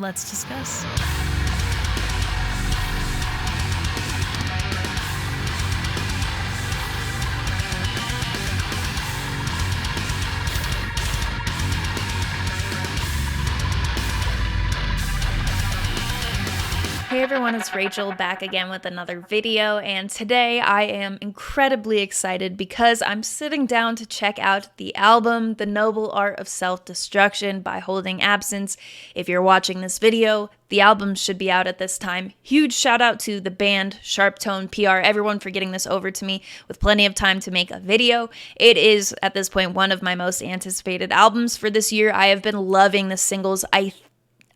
Let's discuss. Hey everyone, it's Rachel back again with another video, and today I am incredibly excited because I'm sitting down to check out the album The Noble Art of Self-Destruction by Holding Absence. If you're watching this video, the album should be out at this time. Huge shout out to the band, Sharp Tone PR, everyone for getting this over to me with plenty of time to make a video. It is, at this point, one of my most anticipated albums for this year. I have been loving the singles.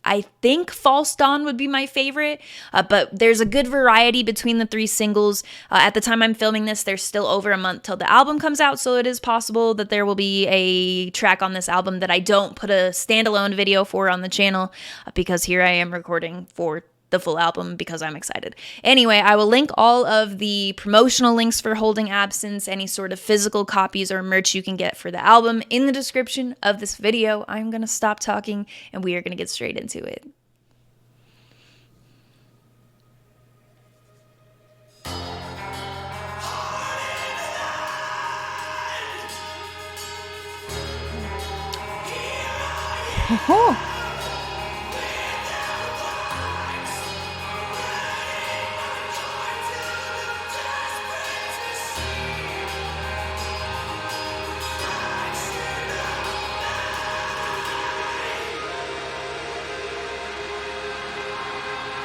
I think False Dawn would be my favorite, but there's a good variety between the three singles. At the time I'm filming this, there's still over a month till the album comes out, so it is possible that there will be a track on this album that I don't put a standalone video for on the channel, because here I am recording for the full album because I'm excited. Anyway, I will link all of the promotional links for Holding Absence, any sort of physical copies or merch you can get for the album in the description of this video. I'm gonna stop talking and we are gonna get straight into it. Oh.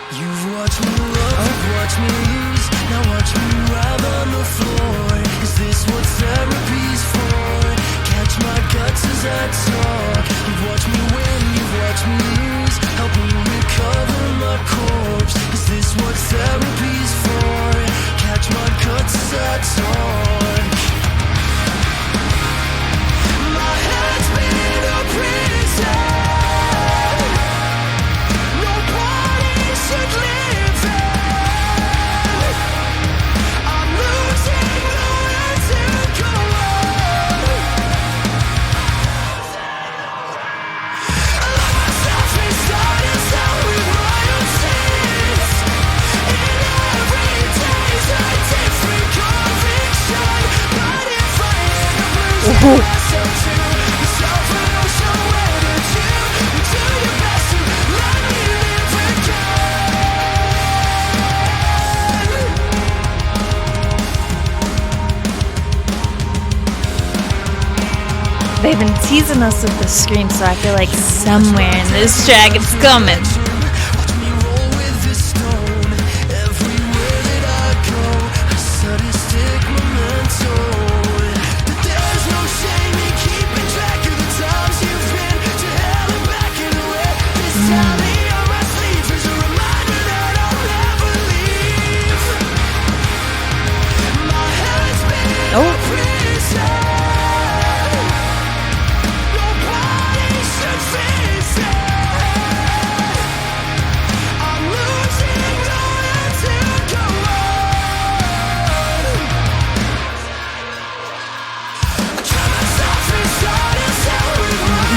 You've watched me love, you've watched me lose. Now watch me writhe on the floor. Is this what therapy's for? Catch my guts as I talk. You've watched me win, you've watched me lose. Help me recover my corpse. Is this what therapy's for? Catch my guts as I talk. My head's been a prison. They've been teasing us with the scream, so I feel like somewhere in this track it's coming.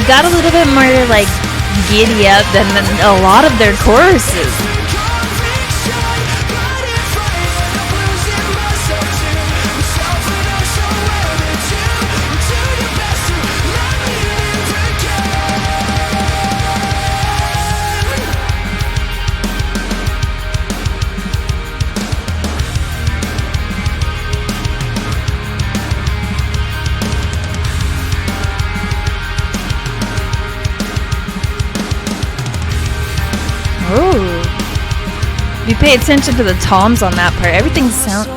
Got a little bit more like giddy up than a lot of their choruses. Ooh. You pay attention to the toms on that part. Everything sounds.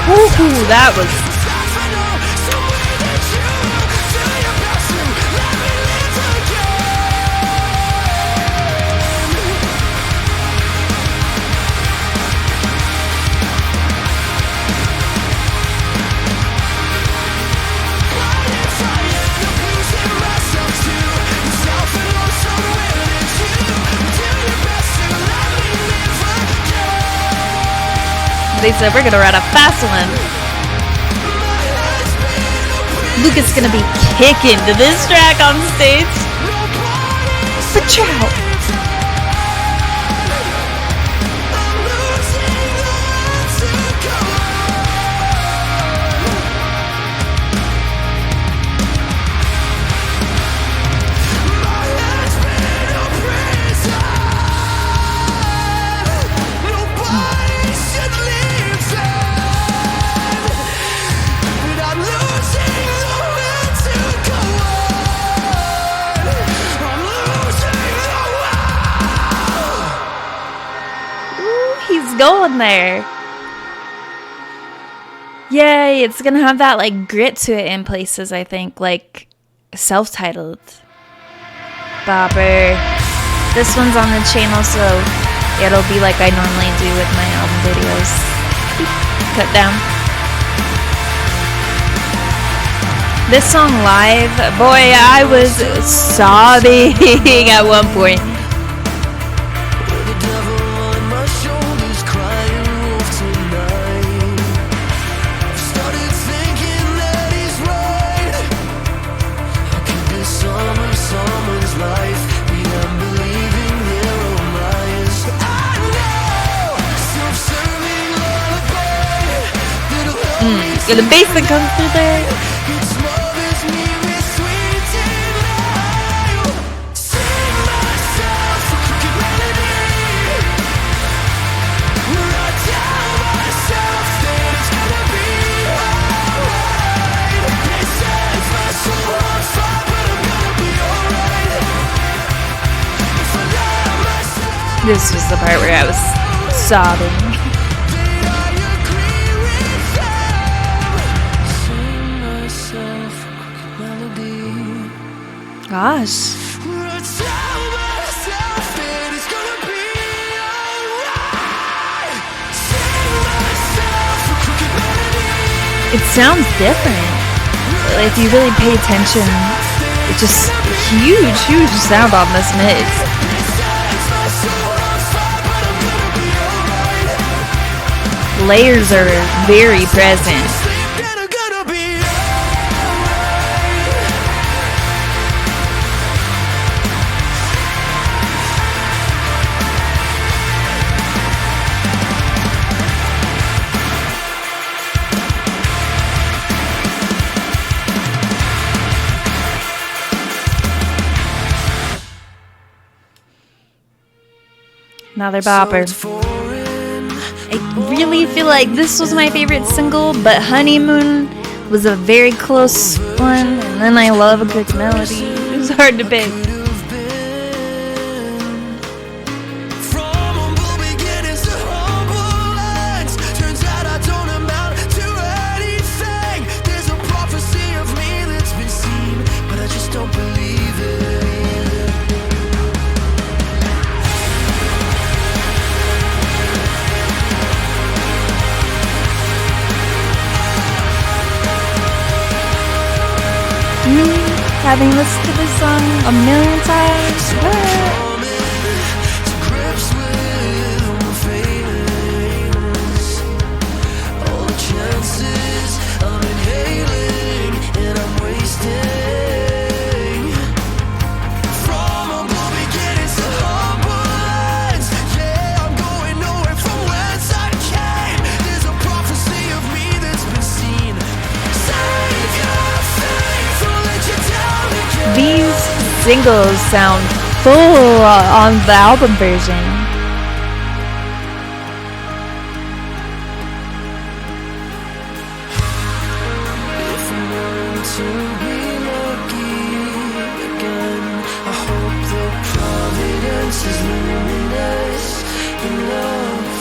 Ooh, that was. They said we're gonna run a fast one. Luke is gonna be kicking to this track on stage. But ciao. Going there. Yay, it's gonna have that like grit to it in places, I think, like self-titled. Bopper. This one's on the channel, so it'll be like I normally do with my album videos. Cut down. This song live, boy, I was sobbing at one point. The bass that comes through there. This was the part where I was sobbing. Gosh. It sounds different. If you really pay attention, it's just huge sound on this mix. Layers are very present. Another bopper. I really feel like this was my favorite single, but Honeymoon was a very close one, and then I love a good melody. It was hard to pick. Having listened to this song a million times. These singles sound full on the album version. If I'm going to be lucky again, I hope that providence is luminous enough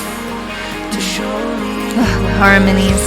to show me The harmonies.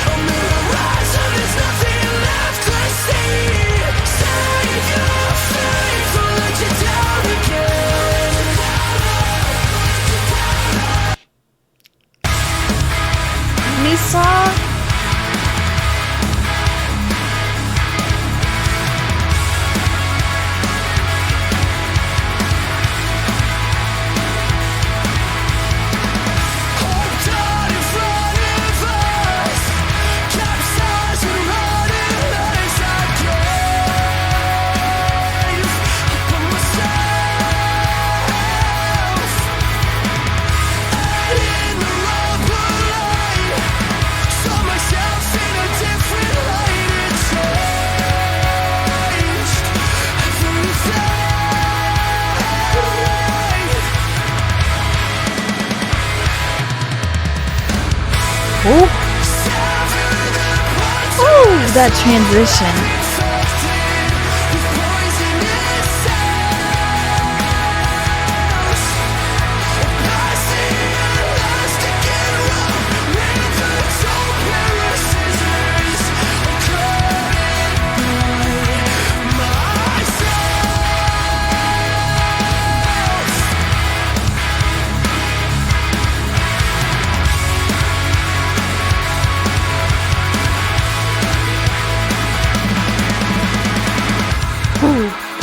On the horizon, there's nothing left to see. Save your faith, or let you down again. Misa. Oh, that transition.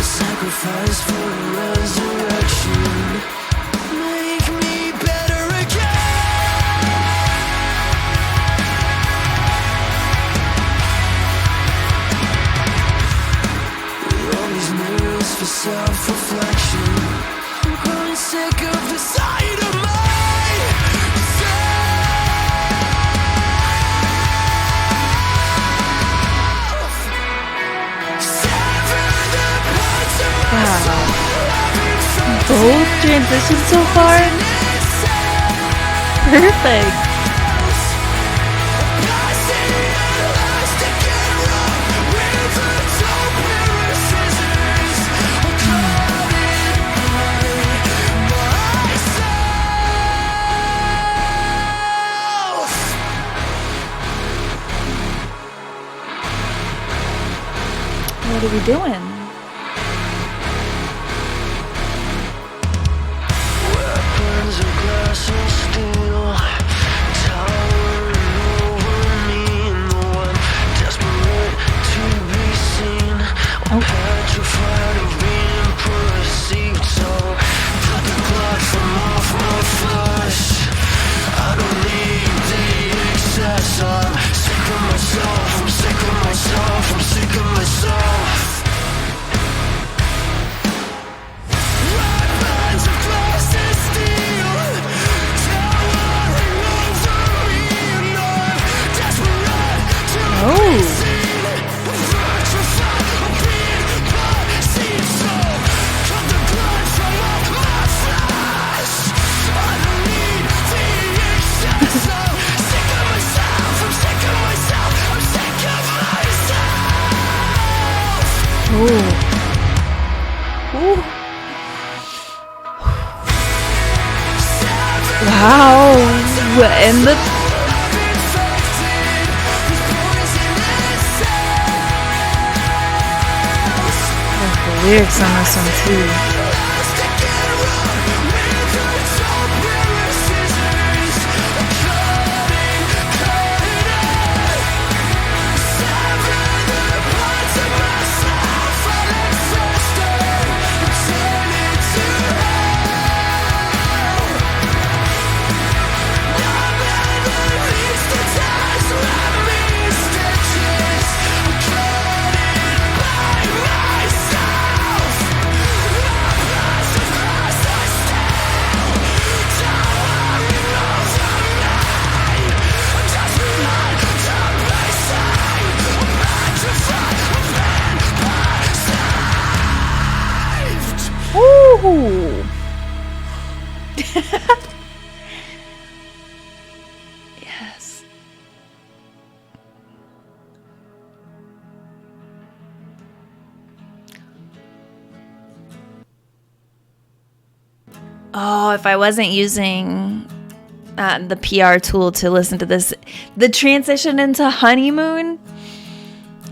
Sacrifice for resurrection. Make me better again. With all these mirrors for self-reflection, I'm growing sick of the sight of myself. Wow. Both transitions so far? Perfect. What are we doing? Weapons of glass and steel, towering over me, no one desperate to be seen, or petrified of being perceived. So cut the blood from off my flesh. I don't need the excess. I'm sick of myself. I'm sick of myself. I'm sick of myself. Weapons of glass and steel, towering over me, and I'm desperate to be seen, petrified of being perceived. So cut the blood from off my flesh. I don't need the excess. I'm sick of myself. I'm sick of myself. I'm sick of myself. Ooh. Ooh. Wow. And the lyrics on this one too. Ooh. Yes. Oh, if I wasn't using the PR tool to listen to this. The transition into Honeymoon.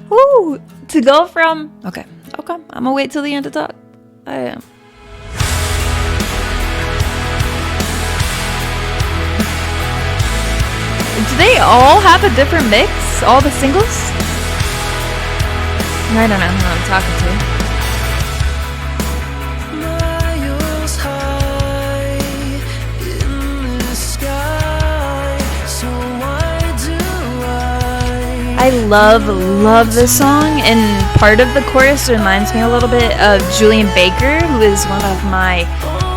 Woo! To go from... Okay. I'm gonna wait till the end to talk. I am. Do they all have a different mix? All the singles? I don't know who I'm talking to. Miles high in the sky, so why do I love this song, and part of the chorus reminds me a little bit of Julian Baker, who is one of my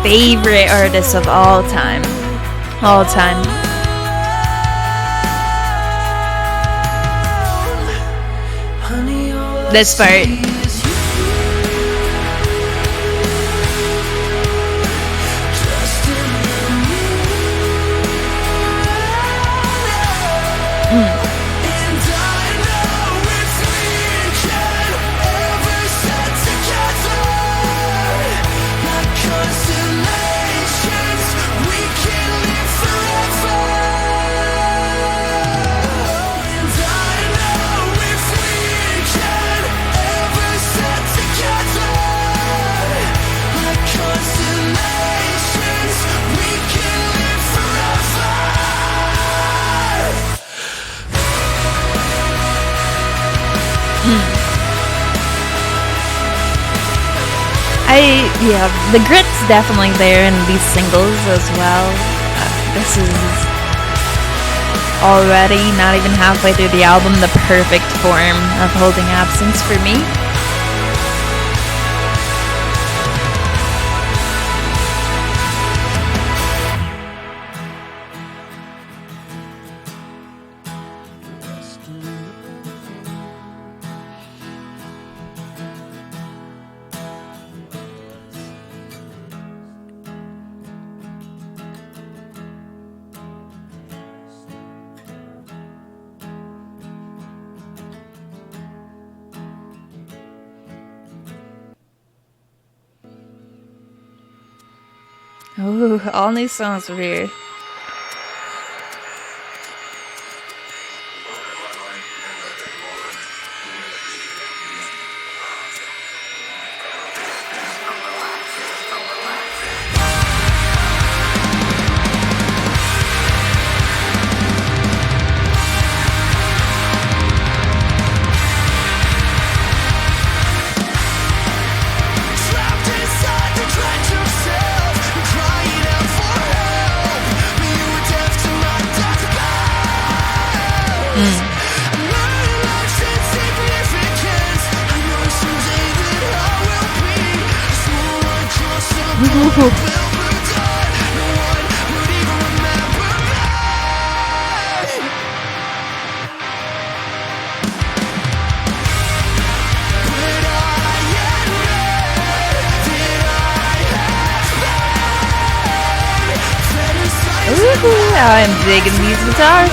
favorite artists of all time. This part. Yeah, the grit's definitely there in these singles as well. This is already, not even halfway through the album, the perfect form of holding absence for me. Ooh, all new songs from here. I'm digging these guitars.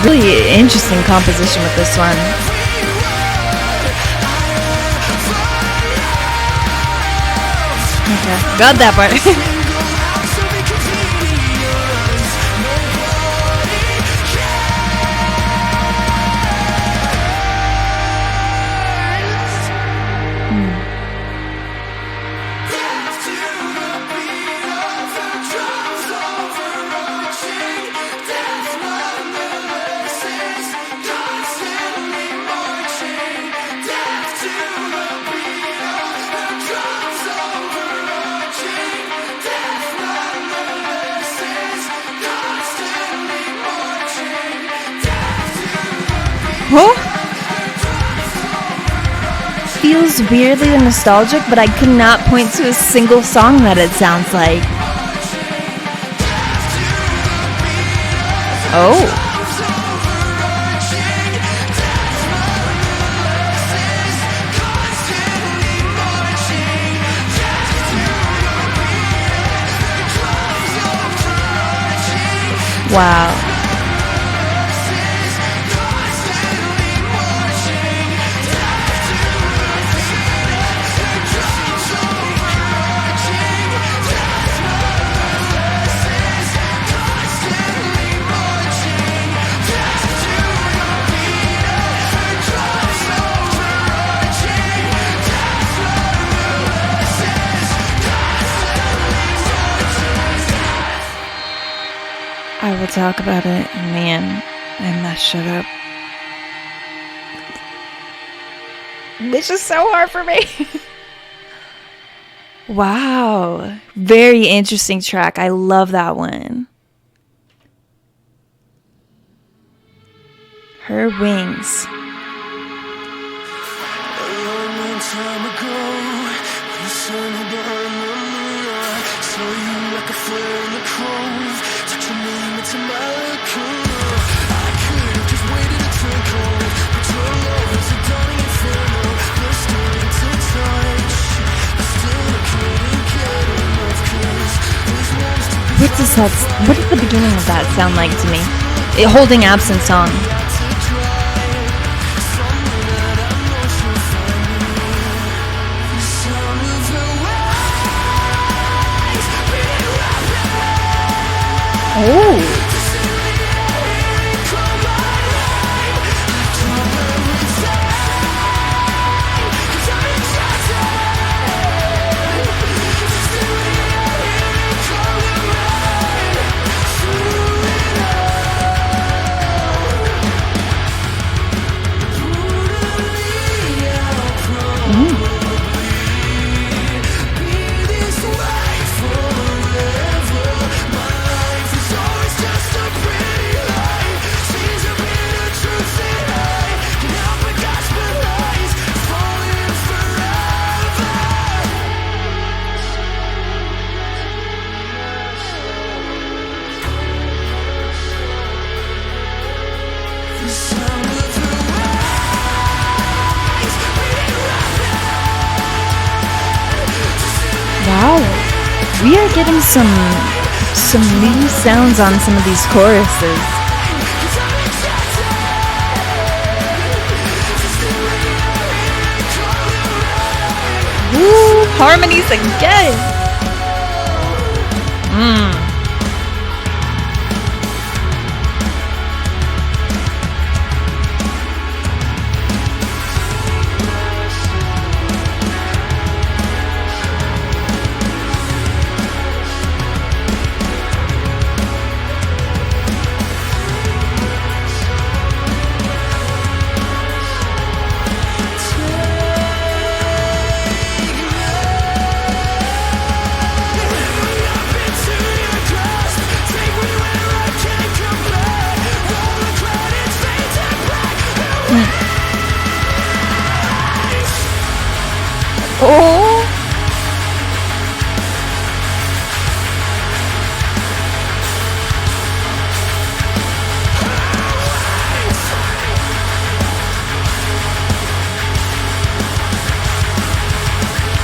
Really interesting composition with this one. Okay. Okay, got that part. Huh? Feels weirdly nostalgic, but I could not point to a single song that it sounds like. Oh. Wow. I will talk about it in the end. I must shut up. This is so hard for me. Wow. Very interesting track. I love that one. Her Wings. A long time ago, the sun had burned the moon. Saw you like a flare in the cove. Took your name into my lacuna. I could've just waited to turn cold, but your love is a dying inferno. Blistered to touch, but still I couldn't get enough. 'Cause there's ones to be What does the beginning of that sound like to me? Holding Absent song. Oh. Wow, we are getting some new sounds on some of these choruses. Woo, harmonies again. Oh.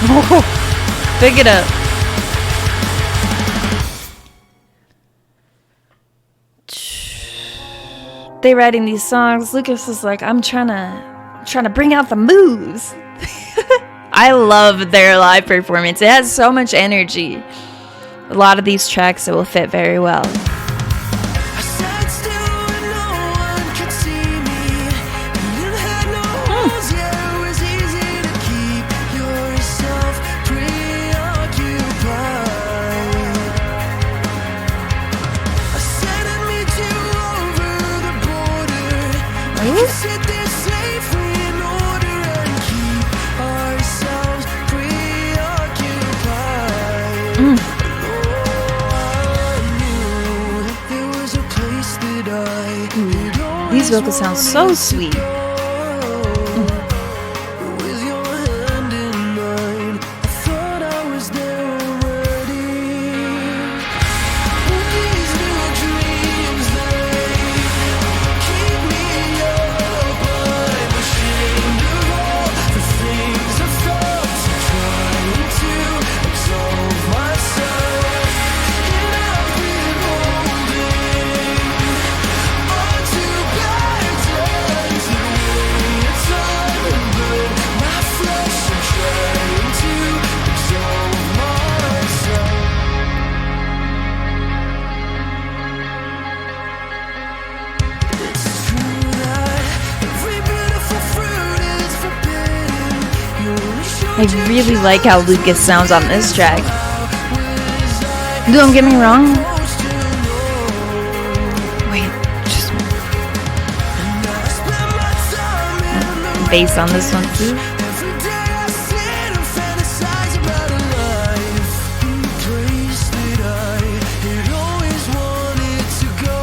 Oh, pick it up. They writing these songs. Lucas is like, I'm trying to bring out the moves. I love their live performance. It has so much energy. A lot of these tracks, it will fit very well. I sat still and no one could see me. You had no holes, yeah, it was easy to keep yourself preoccupied. I said I'd meet you over the border. We could sit there safely in order and keep ourselves preoccupied. These vocals sound so sweet. With your hand in mine, I thought I was there already. These new dreams, they keep me up. I'm ashamed of all the things I felt, trying to absolve myself. And I've been holding on to patterns that weigh time, but my flesh, I'm trying to absolve myself. It's true that every beautiful fruit is forbidden. You only showed I really like how Lucas sounds on this track. Don't get me wrong. Wait, just bass on this one too. every day I sit and fantasize about a life in the place that I had always wanted to go.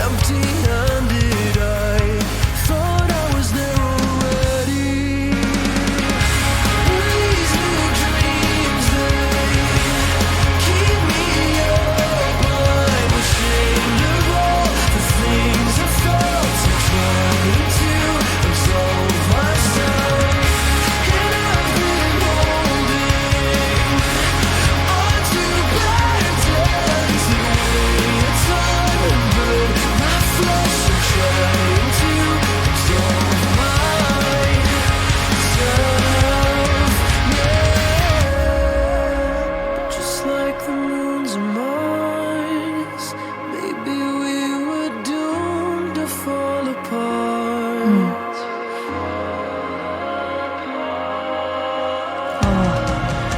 Empty-handed, I thought I was there already. These new dreams, they keep me up. I'm ashamed of all the things I felt, trying to absolve myself. And I've been holding on to patterns that weigh time, but my flesh, I'm trying to absolve myself. Just like the moons and Mars, maybe we were doomed to fall apart.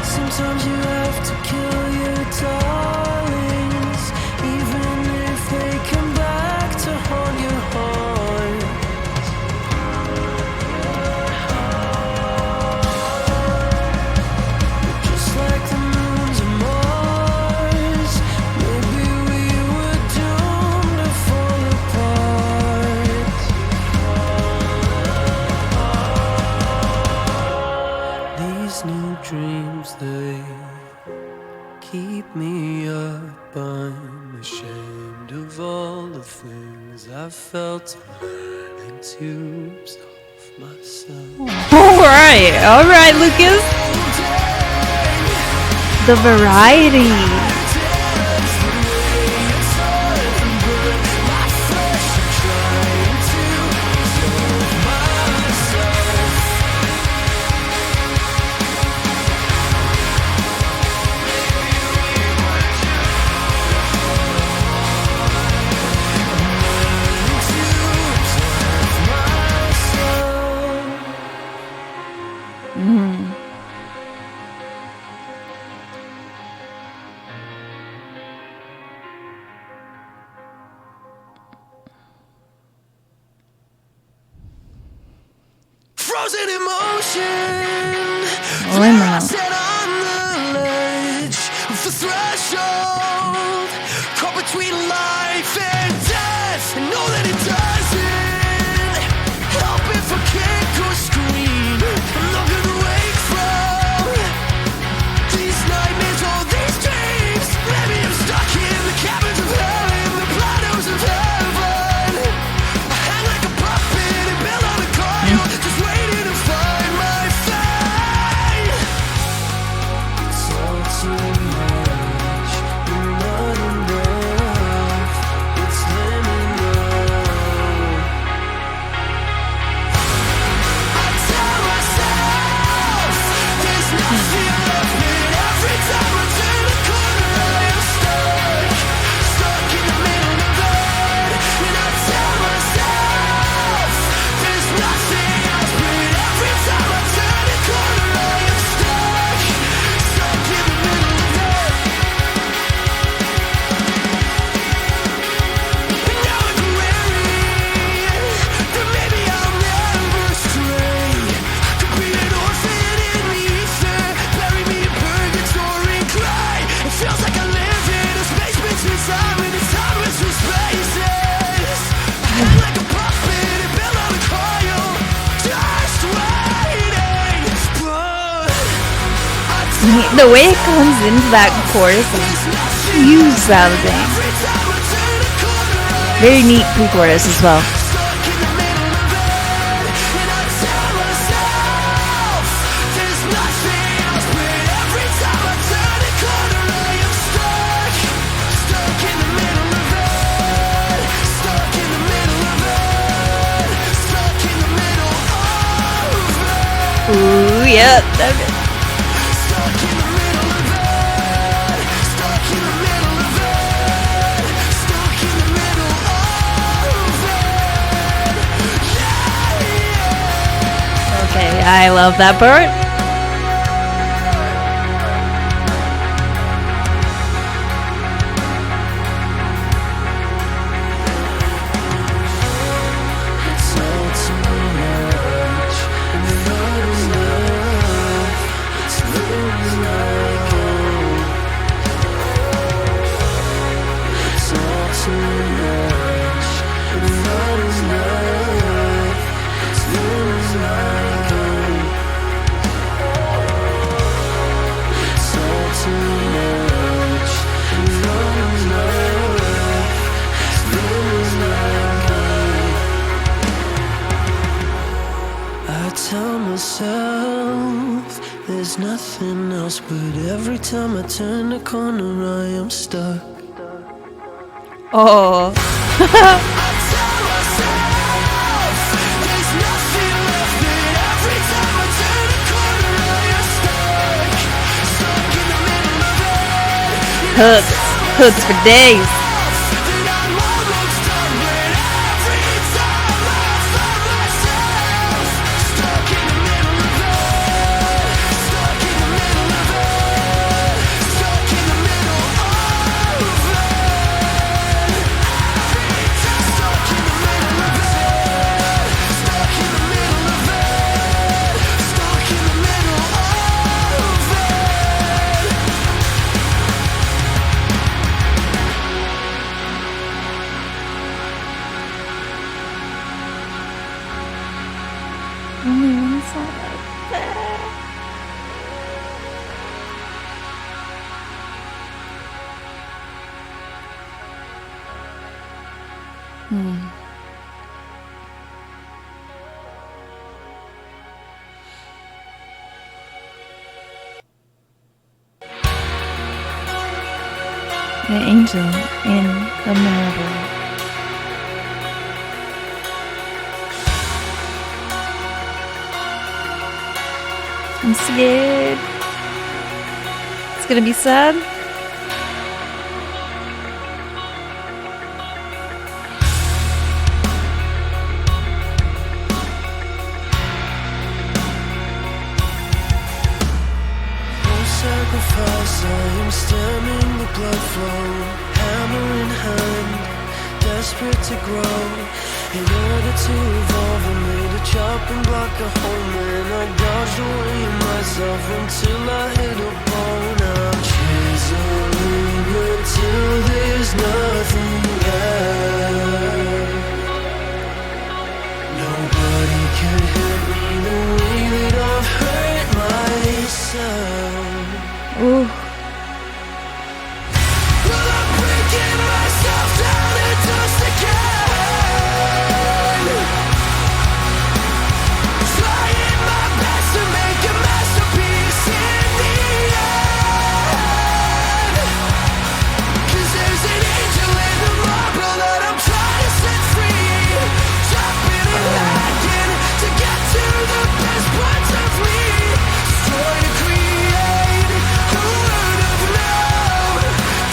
Sometimes you have to kill your darlings, even if they come back to haunt your heart. Just like the moons and Mars, maybe we were doomed to fall apart. These new dreams, they keep me up. I'm ashamed of all the things I felt, trying to absolve myself. All right, Lucas. The variety. Frozen emotion. Liminal. Set on the ledge of the threshold, caught between life and death. I know that it doesn't help if I kick or scream. I'm not gonna wake from these nightmares or these dreams. Maybe I'm stuck in the caverns of hell, in the plateaus of heaven. I hang like a puppet and build on a coil, just waiting to find my fate. It's all too much, you're not enough. The way it comes into that chorus is huge sounding. Very neat pre-chorus as well. Ooh, yeah, okay, I love that part. There's nothing else, but every time I turn the corner I am stuck. Oh. Hooks for days. Only one song like that. The angel in the marble. I'm scared. It's gonna be sad. No sacrifice, I am stemming the blood flow, hammer in hand, desperate to grow. In order to evolve, I made a chopping block a home, and I dodged away myself until I hit a bone. I'm chiseling until there's nothing left. Nobody can hurt me the way that I've hurt myself. Ooh. Well, I'm breaking myself down to dust again. Trying my best to make a masterpiece in the end. 'Cause there's an angel in the marble that I'm trying to set free. Chopping and hacking to get to the best parts of me. Destroy to create. Who would have known?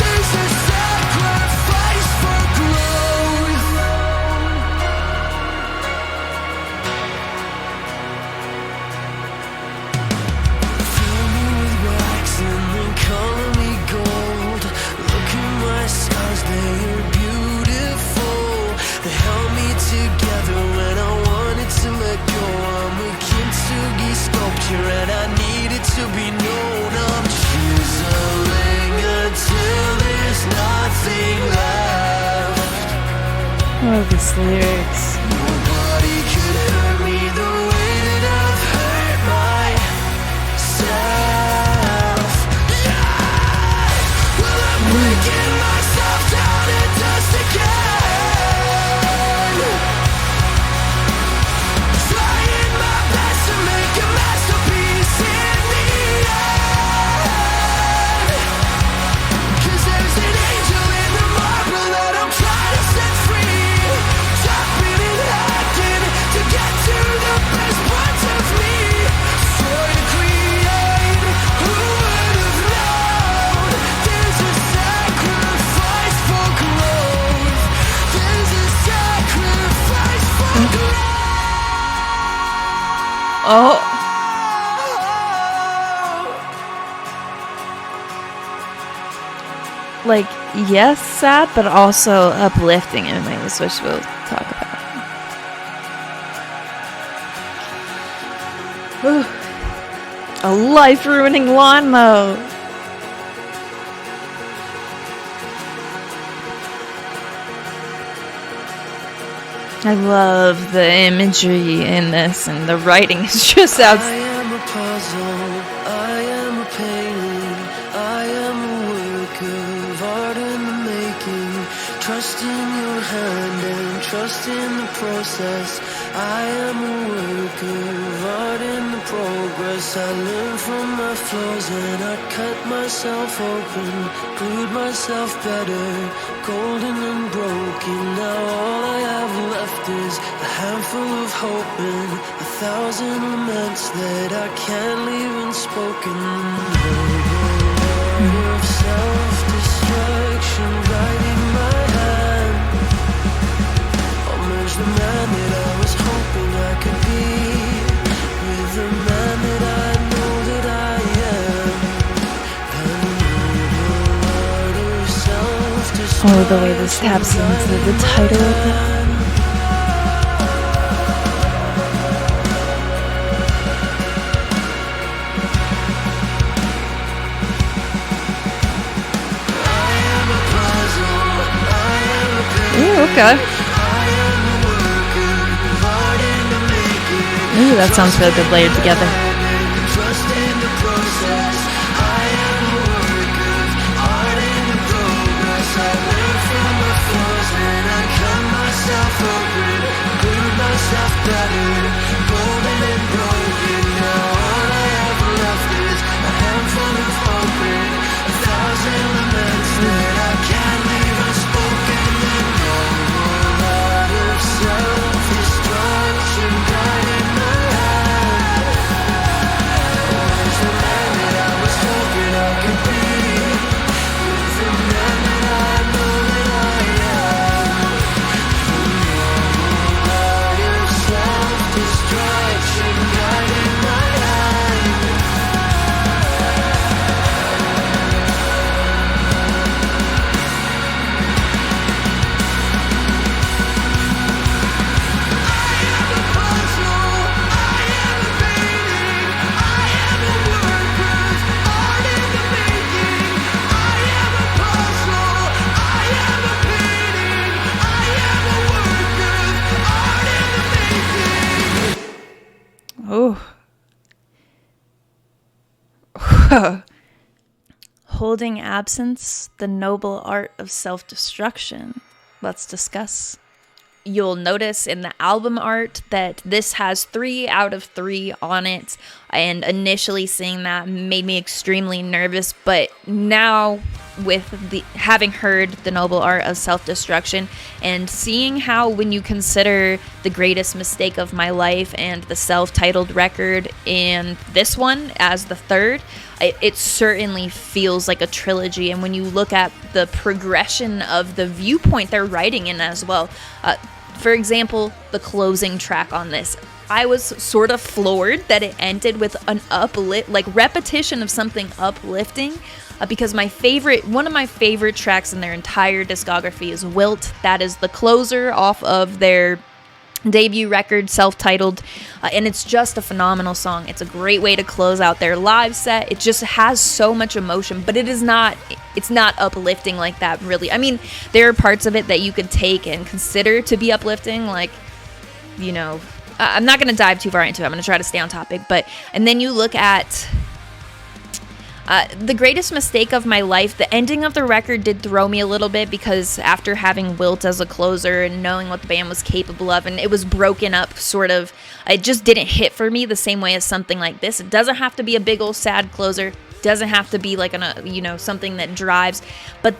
There's a sacrifice for growth. Fill me with wax and then color me gold. Look at my scars, they are beautiful. They held me together when I wanted to let go. I'm a kintsugi sculpture and I need it to be known. I'm chiseling until there's nothing left. Oh, these lyrics. Nobody could hurt me the way that I've hurt myself. Oh. Like, yes, sad, but also uplifting in ways, which we'll talk about. Ooh. A life-ruining one, though. I love the imagery in this, and the writing is just I out. am a puzzle, I am a painting, I am a work of art in the making. Trust in your hand and trust in the process. I am a work of art in the progress. I learn from my flaws and I cut myself open, glued myself better, golden and broken. Now all I have left is a handful of hope and 1,000 laments that I can't leave unspoken. The of self-destruction guiding my hand. I'll merge the man that I was hoping I could be with the man that I know that I am. And the art of self-destruction. Oh, the way this taps into the title of it. Ooh, okay. Ooh, that sounds really good layered together. Trust in the process. I am a work of art in the progress. I learn from my flaws and I cut myself open, glued myself better, golden and broken. Now all I have left is a handful of hope and 1,000 laments that I can't leave unspoken. And no art of self-destruction guiding my hand. There's the man that I was hoping I could be, with the man that I know that I am. The art of self-destruction guiding my hand. Oh. Holding absence, the noble art of self-destruction. Let's discuss. You'll notice in the album art that this has 3 out of 3 on it, and initially seeing that made me extremely nervous, but now with the having heard the noble art of self-destruction and seeing how when you consider the greatest mistake of my life and the self-titled record and this one as the third, it certainly feels like a trilogy. And when you look at the progression of the viewpoint they're writing in as well, for example, the closing track on this, I was sort of floored that it ended with an repetition of something uplifting, because one of my favorite tracks in their entire discography is Wilt. That is the closer off of their debut record, self-titled, and it's just a phenomenal song. It's a great way to close out their live set. It just has so much emotion, but it's not uplifting like that, really. I mean, there are parts of it that you could take and consider to be uplifting, like, you know, I'm not going to dive too far into it. I'm going to try to stay on topic, and then you look at the greatest mistake of my life. The ending of the record did throw me a little bit, because after having Wilt as a closer and knowing what the band was capable of, and it was broken up sort of, it just didn't hit for me the same way as something like this. It doesn't have to be a big old sad closer. It doesn't have to be like something that drives, but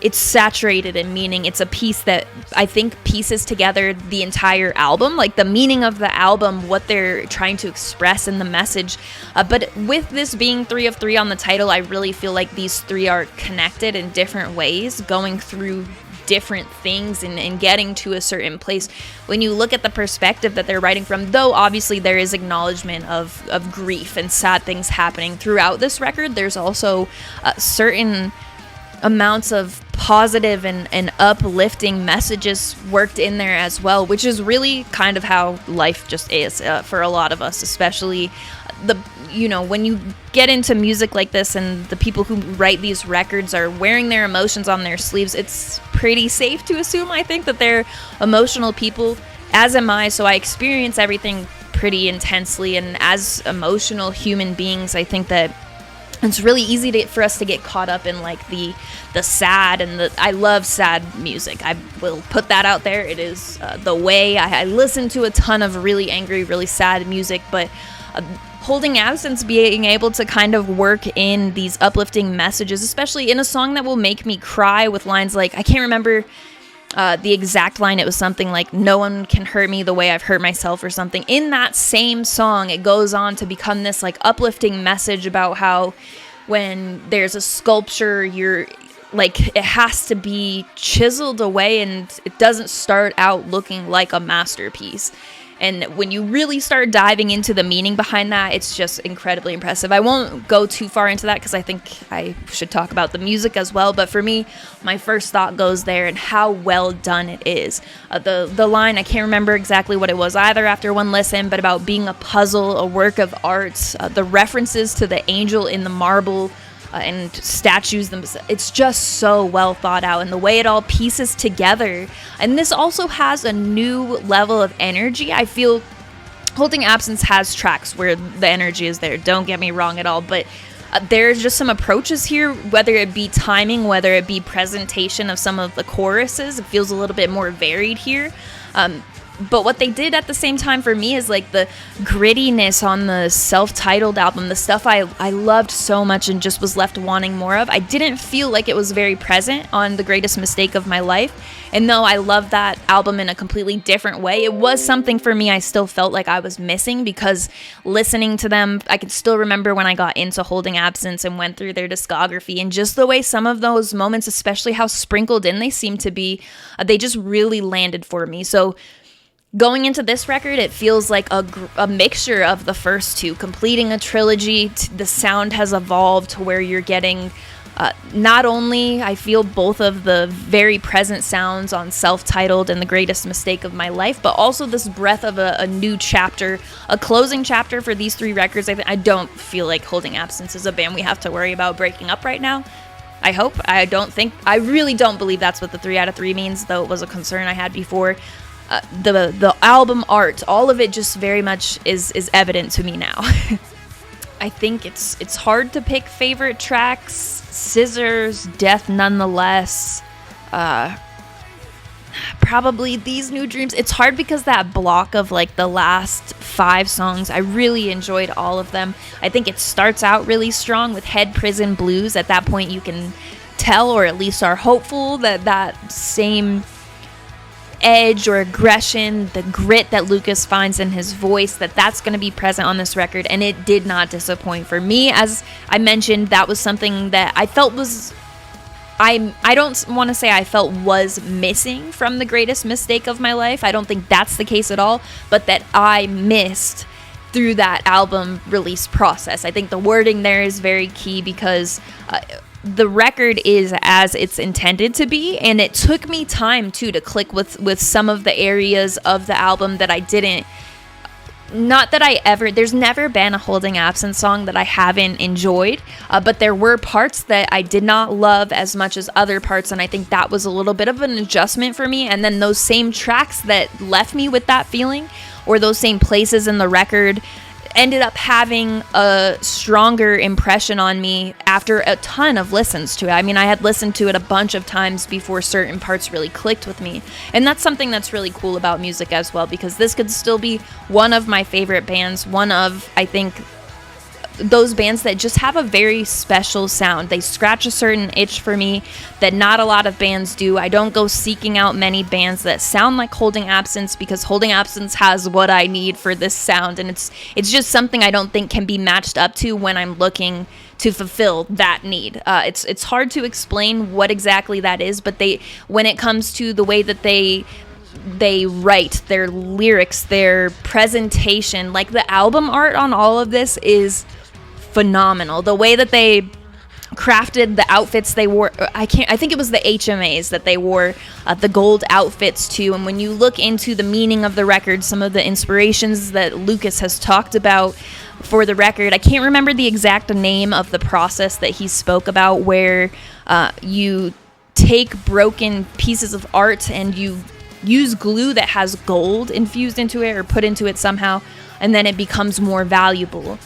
it's saturated in meaning. It's a piece that I think pieces together the entire album, like the meaning of the album, what they're trying to express in the message. But with this being 3 of 3 on the title, I really feel like these 3 are connected in different ways, going through different things and getting to a certain place. When you look at the perspective that they're writing from, though obviously there is acknowledgement of grief and sad things happening throughout this record, there's also certain amounts of positive and uplifting messages worked in there as well, which is really kind of how life just is for a lot of us, especially when you get into music like this and the people who write these records are wearing their emotions on their sleeves. It's pretty safe to assume, I think, that they're emotional people, as am I, so I experience everything pretty intensely, and as emotional human beings, I think that it's really easy for us to get caught up in like the sad, and I love sad music. I will put that out there. It is the way I listen to a ton of really angry, really sad music, but Holding Absence being able to kind of work in these uplifting messages, especially in a song that will make me cry, with lines like, I can't remember the exact line, it was something like, no one can hurt me the way I've hurt myself or something. In that same song, it goes on to become this like uplifting message about how when there's a sculpture, you're like, it has to be chiseled away and it doesn't start out looking like a masterpiece. And when you really start diving into the meaning behind that, it's just incredibly impressive. I won't go too far into that because I think I should talk about the music as well. But for me, my first thought goes there and how well done it is. The line, I can't remember exactly what it was either after one listen, but about being a puzzle, a work of art, the references to the angel in the marble, and statues themselves. It's just so well thought out, and the way it all pieces together. And this also has a new level of energy. I feel Holding Absence has tracks where the energy is there, don't get me wrong at all, but there's just some approaches here, whether it be timing, whether it be presentation of some of the choruses. It feels a little bit more varied here. But what they did at the same time for me is like the grittiness on the self-titled album, the stuff I loved so much and just was left wanting more of. I didn't feel like it was very present on The Greatest Mistake of My Life. And though I love that album in a completely different way, it was something for me I still felt like I was missing, because listening to them, I can still remember when I got into Holding Absence and went through their discography, and just the way some of those moments, especially how sprinkled in they seem to be, they just really landed for me. So going into this record, it feels like a mixture of the first two, completing a trilogy. The sound has evolved to where you're getting not only, I feel, both of the very present sounds on Self-Titled and The Greatest Mistake of My Life, but also this breath of a new chapter, a closing chapter for these three records. I don't feel like Holding Absence is a band we have to worry about breaking up right now. I hope. I really don't believe that's what the 3 out of 3 means, though it was a concern I had before. The album art, all of it just very much is evident to me now. I think it's hard to pick favorite tracks. Scissors, Death Nonetheless, probably These New Dreams. It's hard because that block of like the last 5 songs, I really enjoyed all of them. I think it starts out really strong with Head Prison Blues. At that point you can tell, or at least are hopeful, that same edge or aggression, the grit that Lucas finds in his voice, that's going to be present on this record, and it did not disappoint for me. As I mentioned, that was something that I felt was, I don't want to say I felt was missing from The Greatest Mistake of My Life. I don't think that's the case at all, but that I missed through that album release process. I think the wording there is very key, because the record is as it's intended to be, and it took me time too to click with some of the areas of the album that I didn't, there's never been a Holding Absence song that I haven't enjoyed, but there were parts that I did not love as much as other parts, and I think that was a little bit of an adjustment for me. And then those same tracks that left me with that feeling, or those same places in the record, ended up having a stronger impression on me after a ton of listens to it. I mean, I had listened to it a bunch of times before certain parts really clicked with me. And that's something that's really cool about music as well, because this could still be one of my favorite bands, one of, I think, those bands that just have a very special sound. They scratch a certain itch for me that not a lot of bands do. I don't go seeking out many bands that sound like Holding Absence, because Holding Absence has what I need for this sound, and it's just something I don't think can be matched up to when I'm looking to fulfill that need. It's hard to explain what exactly that is, but when it comes to the way that they write, their lyrics, their presentation, like the album art on all of this is phenomenal. The way that they crafted the outfits they wore, I think it was the HMAs that they wore the gold outfits to. And when you look into the meaning of the record, some of the inspirations that Lucas has talked about for the record, I can't remember the exact name of the process that he spoke about, where you take broken pieces of art and you use glue that has gold infused into it or put into it somehow, and then it becomes more valuable.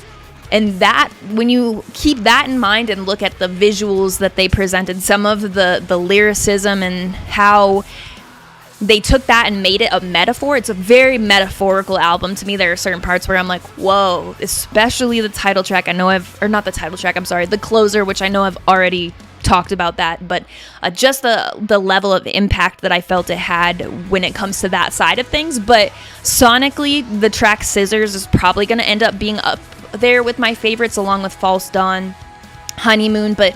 And that, when you keep that in mind and look at the visuals that they presented, some of the lyricism and how they took that and made it a metaphor. It's a very metaphorical album to me. There are certain parts where I'm like, whoa, especially the title track. The closer, which I know I've already talked about that, but just the level of impact that I felt it had when it comes to that side of things. But sonically, the track Scissors is probably going to end up being up there with my favorites, along with False Dawn, Honeymoon. But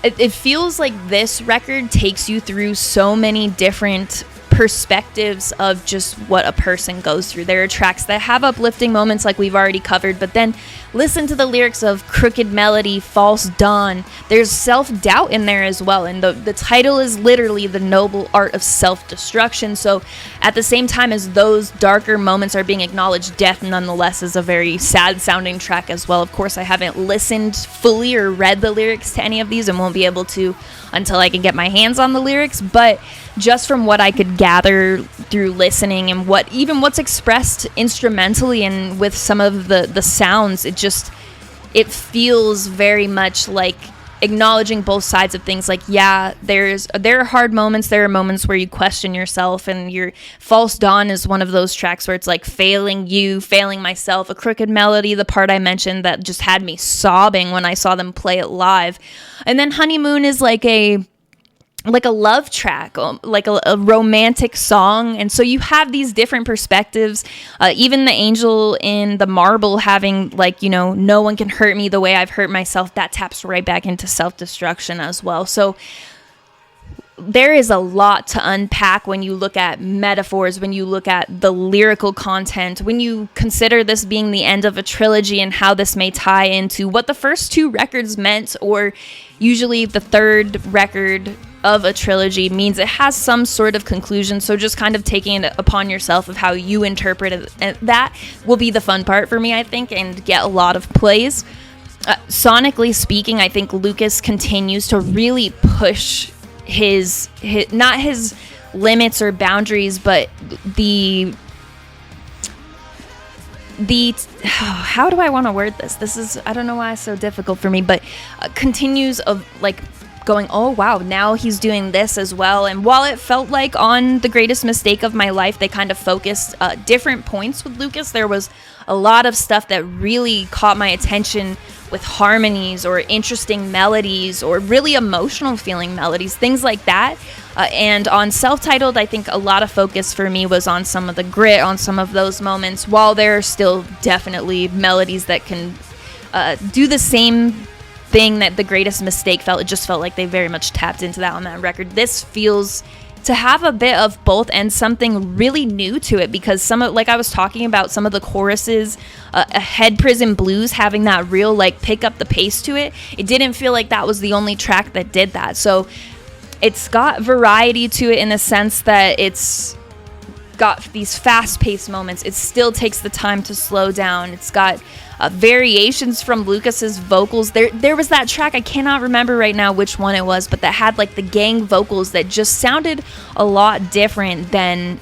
it feels like this record takes you through so many different perspectives of just what a person goes through. There are tracks that have uplifting moments like we've already covered, but then listen to the lyrics of Crooked Melody, False Dawn. There's self-doubt in there as well, and the title is literally The Noble Art of Self-Destruction. So at the same time as those darker moments are being acknowledged, Death nonetheless is a very sad sounding track as well. Of course, I haven't listened fully or read the lyrics to any of these and won't be able to until I can get my hands on the lyrics, but just from what I could gather through listening and what's expressed instrumentally and with some of the sounds, it feels very much like acknowledging both sides of things. Like, yeah, there are hard moments, there are moments where you question yourself, and your False Dawn is one of those tracks where it's like failing myself. A Crooked Melody, the part I mentioned that just had me sobbing when I saw them play it live. And then Honeymoon is like a love track, like a romantic song. And so you have these different perspectives. Even the angel in the marble having no one can hurt me the way I've hurt myself, that taps right back into self-destruction as well. So there is a lot to unpack when you look at metaphors, when you look at the lyrical content, when you consider this being the end of a trilogy and how this may tie into what the first two records meant, or usually the third record of a trilogy means it has some sort of conclusion. So just kind of taking it upon yourself of how you interpret it, and that will be the fun part for me, I think, and get a lot of plays. Sonically speaking, I think Lucas continues to really push his not his limits or boundaries, but the how do I want to word this? I don't know why it's so difficult for me, but continues of like going, oh wow, now he's doing this as well. And while it felt like on The Greatest Mistake of My Life they kind of focused different points with Lucas, there was a lot of stuff that really caught my attention with harmonies or interesting melodies or really emotional feeling melodies, things like that. And on Self-Titled, I think a lot of focus for me was on some of the grit, on some of those moments, while there are still definitely melodies that can do the same thing that The Greatest Mistake felt. It just felt like they very much tapped into that on that record. This feels to have a bit of both and something really new to it, because some of, like I was talking about, some of the choruses, Head Prison Blues having that real like pick up the pace to it, it didn't feel like that was the only track that did that. So it's got variety to it in the sense that it's got these fast-paced moments. It still takes the time to slow down. It's got variations from Lucas's vocals. There was that track, I cannot remember right now which one it was, but that had like the gang vocals that just sounded a lot different than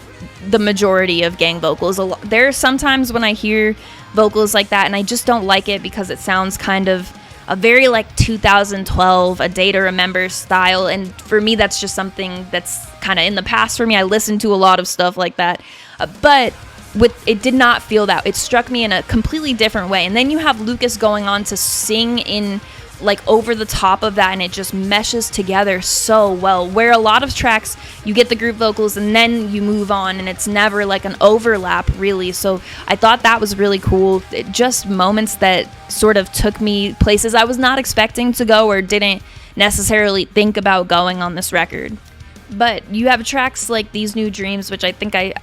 the majority of gang vocals. There are sometimes when I hear vocals like that and I just don't like it because it sounds kind of a very like 2012, A Day to Remember style, and for me that's just something that's kind of in the past for me. I listen to a lot of stuff like that, but it did not feel that. It struck me in a completely different way. And then you have Lucas going on to sing in like over the top of that, and it just meshes together so well, where a lot of tracks you get the group vocals and then you move on, and it's never like an overlap really. So I thought that was really cool. Just moments that sort of took me places I was not expecting to go or didn't necessarily think about going on this record. But you have tracks like These New Dreams, which I think I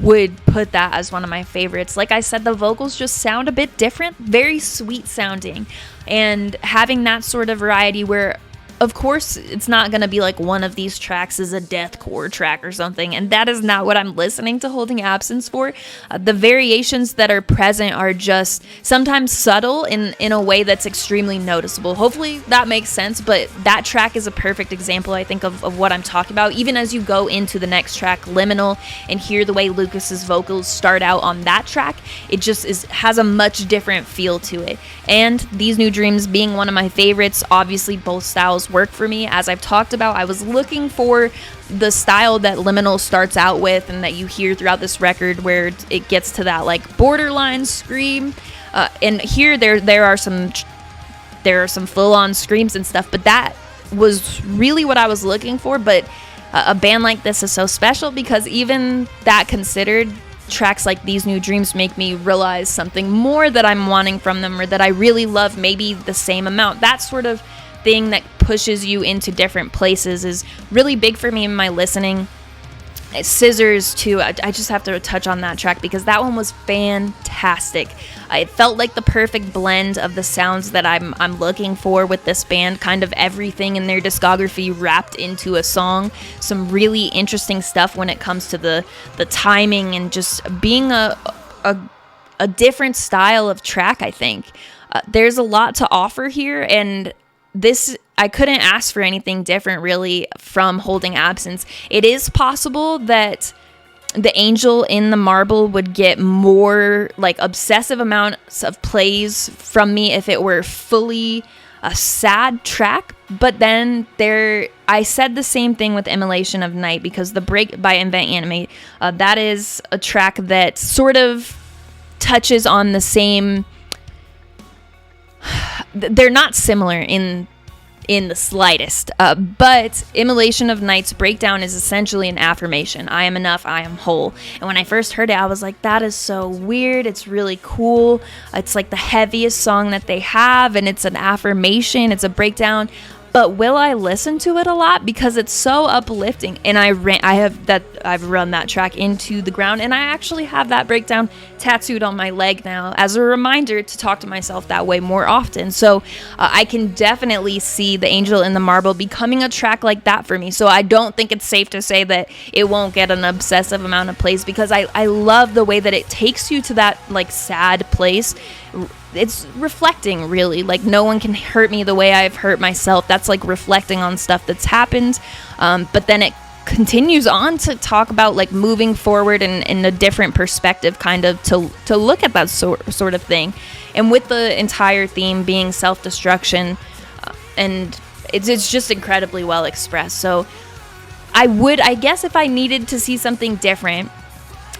would put that as one of my favorites. Like I said, the vocals just sound a bit different, very sweet sounding, and having that sort of variety where, of course, it's not going to be like one of these tracks is a deathcore track or something, and that is not what I'm listening to Holding Absence for. The variations that are present are just sometimes subtle in a way that's extremely noticeable. Hopefully that makes sense, but that track is a perfect example, I think, of what I'm talking about. Even as you go into the next track, Liminal, and hear the way Lucas's vocals start out on that track, it just has a much different feel to it. And These New Dreams being one of my favorites, obviously both styles work for me. As I've talked about, I was looking for the style that Liminal starts out with and that you hear throughout this record, where it gets to that like borderline scream, and here there are some full-on screams and stuff, but that was really what I was looking for. But a band like this is so special because even that considered, tracks like These New Dreams make me realize something more that I'm wanting from them, or that I really love maybe the same amount. That sort of thing that pushes you into different places is really big for me in my listening. Scissors too, I just have to touch on that track because that one was fantastic. It felt like the perfect blend of the sounds that I'm looking for with this band, kind of everything in their discography wrapped into a song. Some really interesting stuff when it comes to the timing and just being a different style of track, I think. There's a lot to offer here, and this, I couldn't ask for anything different really from Holding Absence. It is possible that the Angel in the Marble would get more like obsessive amounts of plays from me if it were fully a sad track, but then I said the same thing with Immolation of Night, because the break by Invent Animate, that is a track that sort of touches on the same. They're not similar in the slightest, but Immolation of Night's breakdown is essentially an affirmation. I am enough, I am whole. And when I first heard it, I was like, that is so weird. It's really cool. It's like the heaviest song that they have, and it's an affirmation, it's a breakdown. But will I listen to it a lot because it's so uplifting? And I've run that track into the ground, and I actually have that breakdown tattooed on my leg now as a reminder to talk to myself that way more often. So I can definitely see The Angel in the Marble becoming a track like that for me. So I don't think it's safe to say that it won't get an obsessive amount of plays, because I love the way that it takes you to that like sad place. It's reflecting, really. Like, no one can hurt me the way I've hurt myself. That's like reflecting on stuff that's happened. But then it continues on to talk about like moving forward and in a different perspective, kind of to look at that sort of thing. And with the entire theme being self-destruction, and it's just incredibly well expressed. So I guess if I needed to see something different,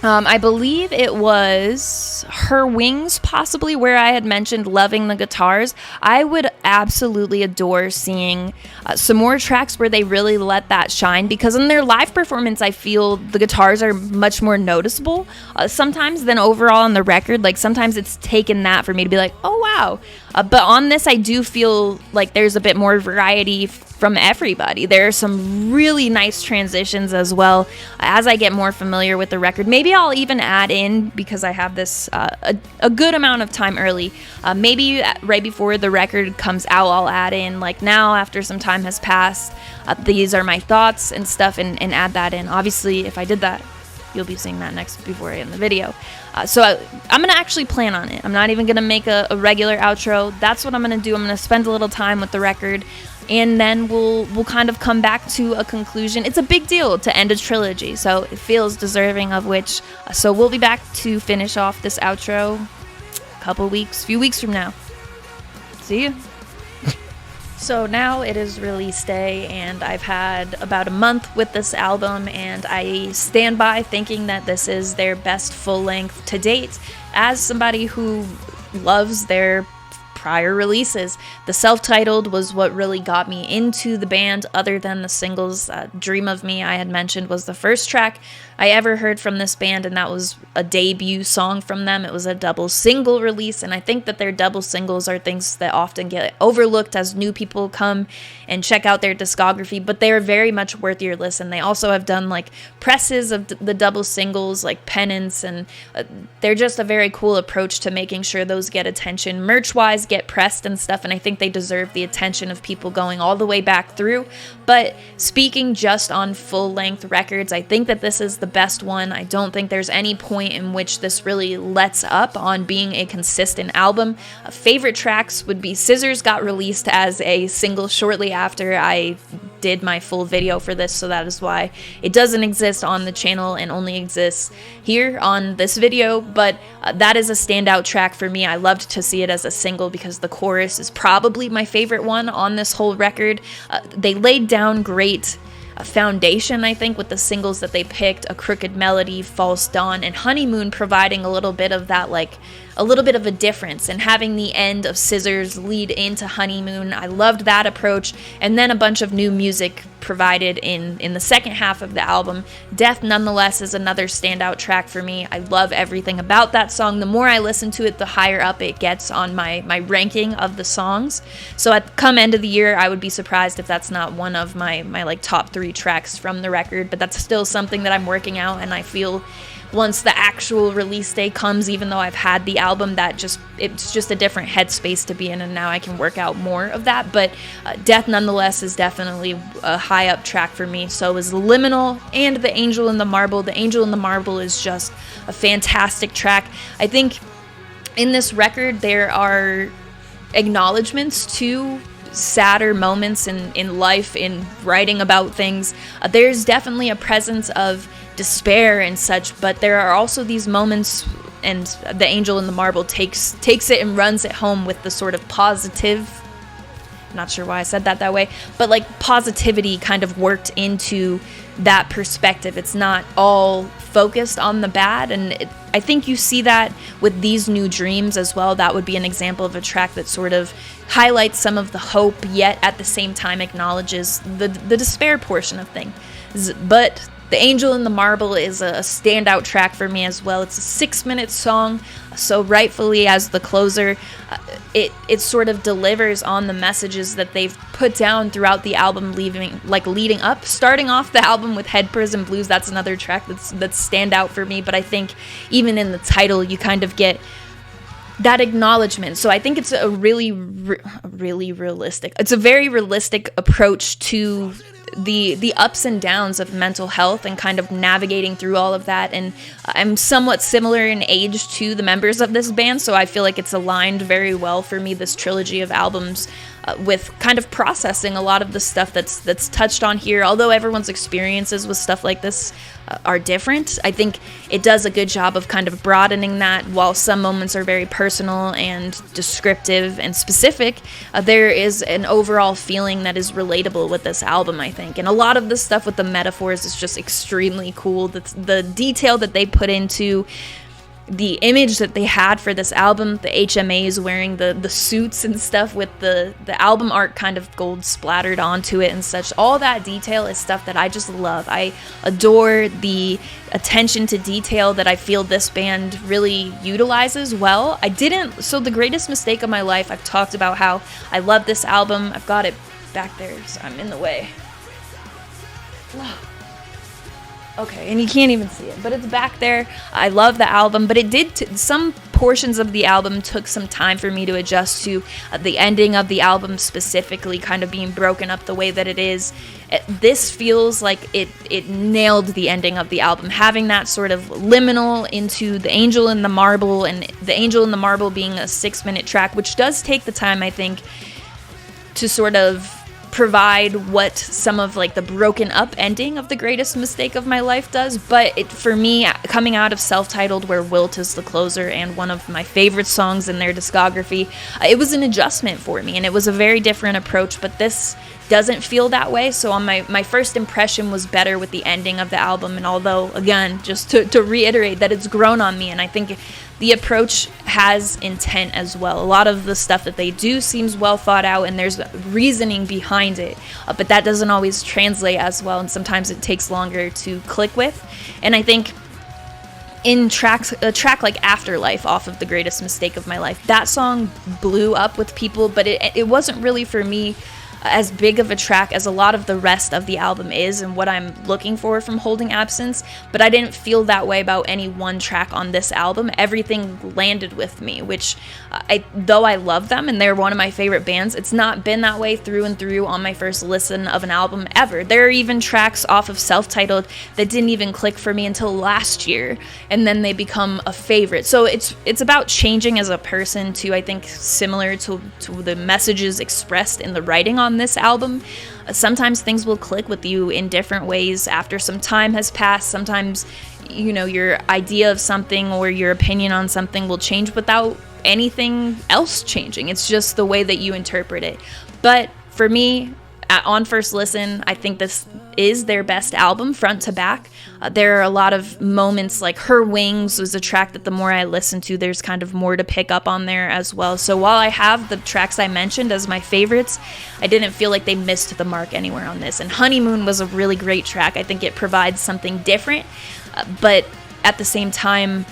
I believe it was Her Wings, possibly, where I had mentioned loving the guitars. I would absolutely adore seeing some more tracks where they really let that shine, because in their live performance, I feel the guitars are much more noticeable sometimes than overall on the record. Like, sometimes it's taken that for me to be like, oh, wow. But on this, I do feel like there's a bit more variety from everybody. There are some really nice transitions as well as I get more familiar with the record. Maybe I'll even add in, because I have this a good amount of time early, maybe right before the record comes out, I'll add in, like, now after some time has passed, these are my thoughts and stuff, and add that in. Obviously, if I did that, you'll be seeing that next before I end the video. So I'm going to actually plan on it. I'm not even going to make a regular outro. That's what I'm going to do. I'm going to spend a little time with the record, and then we'll kind of come back to a conclusion. It's a big deal to end a trilogy, so it feels deserving of which. So we'll be back to finish off this outro few weeks from now. See you. So now it is release day, and I've had about a month with this album, and I stand by thinking that this is their best full length to date. As somebody who loves their prior releases. The self-titled was what really got me into the band, other than the singles. Dream of Me, I had mentioned, was the first track I ever heard from this band, and that was a debut song from them. It was a double single release, and I think that their double singles are things that often get overlooked as new people come and check out their discography, but they are very much worth your listen. They also have done like presses of the double singles, like Penance, and they're just a very cool approach to making sure those get attention. Merch-wise, get pressed and stuff, and I think they deserve the attention of people going all the way back through. But speaking just on full-length records, I think that this is the best one. I don't think there's any point in which this really lets up on being a consistent album. Favorite tracks would be Scissors got released as a single shortly after I did my full video for this, so that is why it doesn't exist on the channel and only exists here on this video, but that is a standout track for me. I loved to see it as a single because the chorus is probably my favorite one on this whole record. They laid down great foundation, I think, with the singles that they picked, A Crooked Melody, False Dawn, and Honeymoon providing a little bit of that, like a little bit of a difference, and having the end of Scissors lead into Honeymoon. I loved that approach, and then a bunch of new music provided in the second half of the album. Death Nonetheless is another standout track for me. I love everything about that song. The more I listen to it, the higher up it gets on my ranking of the songs. So at come end of the year, I would be surprised if that's not one of my like top 3 tracks from the record, but that's still something that I'm working out, and I feel once the actual release day comes, even though I've had the album, it's just a different headspace to be in, and now I can work out more of that. But Death Nonetheless is definitely a high up track for me. So is Liminal and The Angel in the Marble. The Angel in the Marble is just a fantastic track. I think in this record there are acknowledgments to sadder moments in life, in writing about things. There's definitely a presence of despair and such, but there are also these moments, and The Angel in the Marble takes it and runs it home with the sort of positive, not sure why I said that way, but like positivity kind of worked into that perspective. It's not all focused on the bad, and I think you see that with These New Dreams as well. That would be an example of a track that sort of highlights some of the hope, yet at the same time acknowledges the despair portion of things. But The Angel in the Marble is a standout track for me as well. It's a 6-minute song, so rightfully as the closer, it sort of delivers on the messages that they've put down throughout the album, leading up. Starting off the album with Head Prison Blues, that's another track that's standout for me, but I think even in the title you kind of get that acknowledgement. So I think it's a really realistic. It's a very realistic approach to the ups and downs of mental health and kind of navigating through all of that. And I'm somewhat similar in age to the members of this band, so I feel like it's aligned very well for me, this trilogy of albums, with kind of processing a lot of the stuff that's touched on here. Although everyone's experiences with stuff like this are different, I think it does a good job of kind of broadening that. While some moments are very personal and descriptive and specific, there is an overall feeling that is relatable with this album, I think. And a lot of the stuff with the metaphors is just extremely cool. The detail that they put into the image that they had for this album, the HMAs wearing the suits and stuff with the album art kind of gold splattered onto it and such. All that detail is stuff that I just love. I adore the attention to detail that I feel this band really utilizes well. So the greatest mistake of my life, I've talked about how I love this album. I've got it back there, so I'm in the way. Okay, and you can't even see it, but it's back there. I love the album, but some portions of the album took some time for me to adjust to. The ending of the album specifically kind of being broken up the way that it is. This feels like it nailed the ending of the album, having that sort of liminal into The Angel in the Marble, and The Angel in the Marble being a 6-minute track, which does take the time, I think, to sort of provide what some of like the broken up ending of The Greatest Mistake of My Life does. But for me, coming out of self-titled, where Wilt is the closer and one of my favorite songs in their discography, it was an adjustment for me, and it was a very different approach. But this doesn't feel that way. So on my first impression was better with the ending of the album. And although, again, just to reiterate that it's grown on me, and I think the approach has intent as well. A lot of the stuff that they do seems well thought out, and there's reasoning behind it, but that doesn't always translate as well, and sometimes it takes longer to click with. And I think in a track like Afterlife off of The Greatest Mistake of My Life, that song blew up with people, but it wasn't really for me as big of a track as a lot of the rest of the album is and what I'm looking for from Holding Absence, but I didn't feel that way about any one track on this album. Everything landed with me, which though I love them and they're one of my favorite bands, it's not been that way through and through on my first listen of an album ever. There are even tracks off of Self-Titled that didn't even click for me until last year, and then they become a favorite. So it's about changing as a person too, I think, similar to the messages expressed in the writing on this album. Sometimes things will click with you in different ways after some time has passed. Sometimes, your idea of something or your opinion on something will change without anything else changing. It's just the way that you interpret it. But for me, on first listen, I think this is their best album front to back. There are a lot of moments, like Her Wings was a track that the more I listen to, there's kind of more to pick up on there as well. So while I have the tracks I mentioned as my favorites, I didn't feel like they missed the mark anywhere on this. And Honeymoon was a really great track. I think it provides something different, but at the same time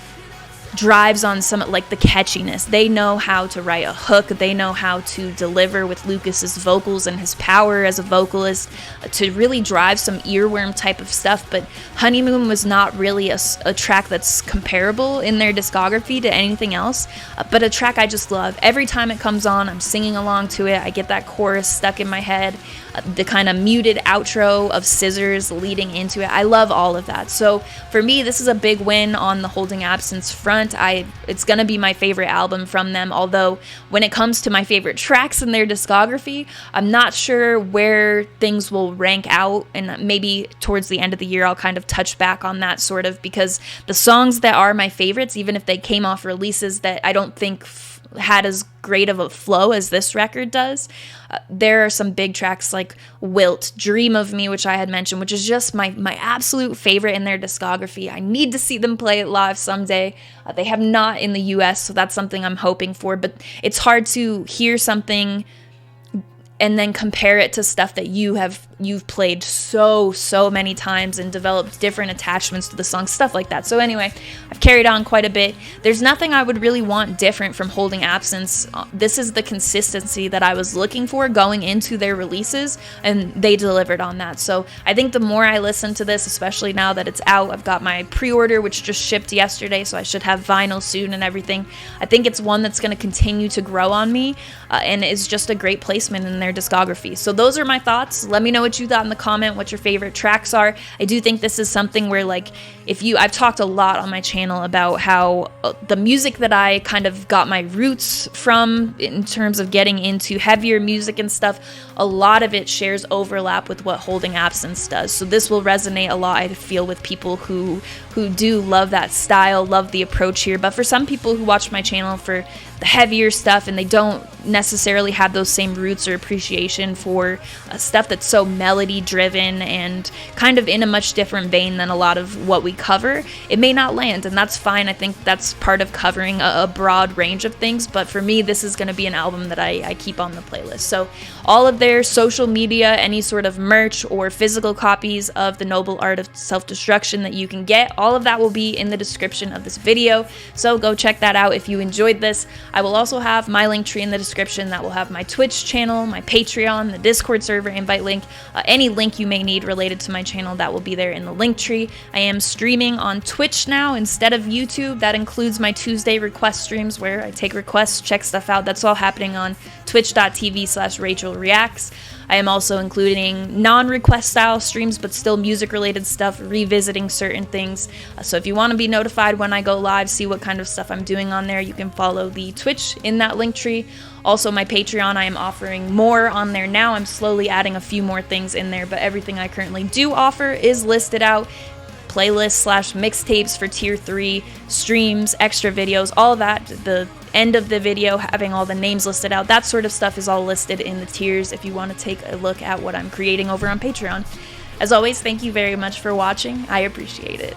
drives on some like the catchiness. They know how to write a hook. They know how to deliver with Lucas's vocals and his power as a vocalist to really drive some earworm type of stuff. But Honeymoon was not really a track that's comparable in their discography to anything else, but a track I just love. Every time it comes on, I'm singing along to it. I get that chorus stuck in my head. The kind of muted outro of scissors leading into it. I love all of that. So for me, this is a big win on the Holding Absence front. It's going to be my favorite album from them, although when it comes to my favorite tracks in their discography, I'm not sure where things will rank out, and maybe towards the end of the year I'll kind of touch back on that sort of, because the songs that are my favorites, even if they came off releases that I don't think had as great of a flow as this record does, there are some big tracks like Wilt, Dream of Me, which I had mentioned, which is just my absolute favorite in their discography. I need to see them play it live someday. They have not in the US, so that's something I'm hoping for, but it's hard to hear something and then compare it to stuff that you've played so many times and developed different attachments to the song, stuff like that. So anyway, I've carried on quite a bit. There's nothing I would really want different from Holding Absence. This is the consistency that I was looking for going into their releases, and they delivered on that. So I think the more I listen to this, especially now that it's out, I've got my pre-order, which just shipped yesterday, so I should have vinyl soon and everything. I think it's one that's going to continue to grow on me, and is just a great placement in their discography. So those are my thoughts. Let me know what you thought in the comment, what your favorite tracks are. I do think this is something where, like, I've talked a lot on my channel about how the music that I kind of got my roots from in terms of getting into heavier music and stuff, a lot of it shares overlap with what Holding Absence does. So this will resonate a lot, I feel, with people who do love that style, love the approach here. But for some people who watch my channel for the heavier stuff and they don't necessarily have those same roots or appreciation for stuff that's so melody driven and kind of in a much different vein than a lot of what we cover, it may not land, and that's fine. I think that's part of covering a broad range of things, but for me, this is going to be an album that I keep on the playlist. So all of their social media, any sort of merch or physical copies of The Noble Art of Self-Destruction that you can get, all of that will be in the description of this video, so go check that out if you enjoyed this. I will also have my link tree in the description that will have my Twitch channel, my Patreon, the Discord server invite link, any link you may need related to my channel, that will be there in the link tree. I am streaming on Twitch now instead of YouTube. That includes my Tuesday request streams where I take requests, check stuff out. That's all happening on twitch.tv/RachelReacts. I am also including non-request style streams, but still music-related stuff, revisiting certain things. So if you want to be notified when I go live, see what kind of stuff I'm doing on there, you can follow the Twitch in that link tree. Also, my Patreon, I am offering more on there now. I'm slowly adding a few more things in there, but everything I currently do offer is listed out. playlists slash mixtapes for tier 3, streams, extra videos, all that. The end of the video having all the names listed out, that sort of stuff is all listed in the tiers if you want to take a look at what I'm creating over on Patreon. As always, thank you very much for watching. I appreciate it.